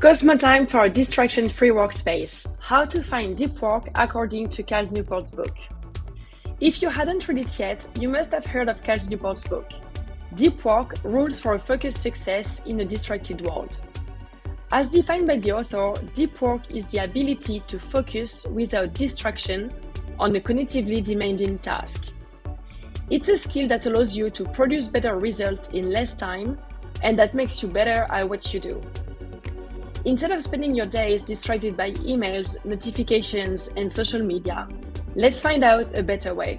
KosmoTime for a distraction-free workspace. How to find deep work according to Cal Newport's book. If you hadn't read it yet, you must have heard of Cal Newport's book. Deep Work: Rules for a Focused Success in a Distracted World. As defined by the author, deep work is the ability to focus without distraction on a cognitively demanding task. It's a skill that allows you to produce better results in less time and that makes you better at what you do. Instead of spending your days distracted by emails, notifications, and social media, let's find out a better way.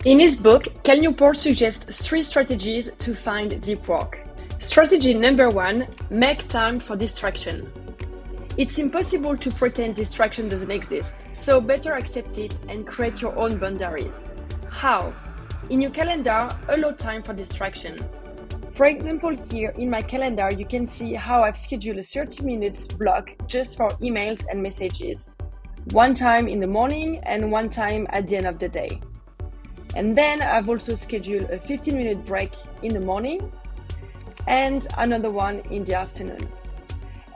In his book, Cal Newport suggests 3 strategies to find deep work. Strategy number 1, make time for distraction. It's impossible to pretend distraction doesn't exist, so better accept it and create your own boundaries. How? In your calendar, allow time for distraction. For example, here in my calendar, you can see how I've scheduled a 30 minutes block just for emails and messages. One time in the morning and one time at the end of the day. And then I've also scheduled a 15-minute break in the morning and another one in the afternoon.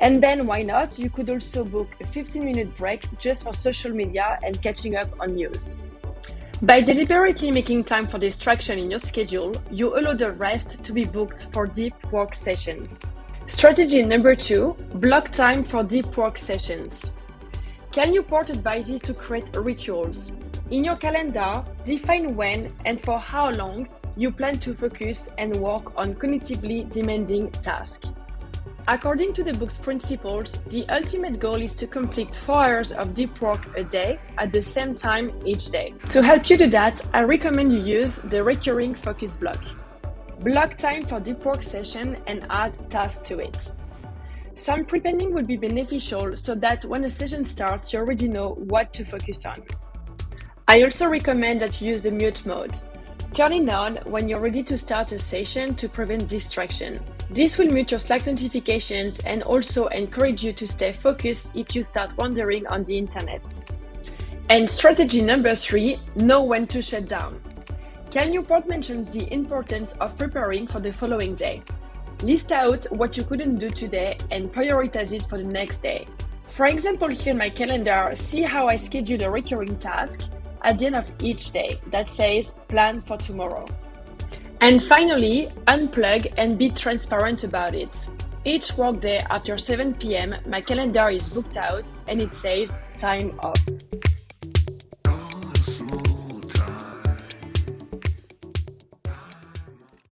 And then why not? You could also book a 15-minute break just for social media and catching up on news. By deliberately making time for distraction in your schedule, you allow the rest to be booked for deep work sessions. Strategy number 2, block time for deep work sessions. Cal Newport advises to create rituals. In your calendar, define when and for how long you plan to focus and work on cognitively demanding tasks. According to the book's principles, the ultimate goal is to complete 4 hours of deep work a day at the same time each day. To help you do that, I recommend you use the recurring focus block. Block time for deep work session and add tasks to it. Some pre-planning would be beneficial so that when a session starts, you already know what to focus on. I also recommend that you use the mute mode. Turn it on when you're ready to start a session to prevent distraction. This will mute your Slack notifications and also encourage you to stay focused if you start wandering on the internet. And strategy number 3, know when to shut down. Cal Newport mentions the importance of preparing for the following day. List out what you couldn't do today and prioritize it for the next day. For example, here in my calendar, see how I schedule a recurring task at the end of each day that says plan for tomorrow. And finally, unplug and be transparent about it. Each workday after 7 p.m., my calendar is booked out and it says time off.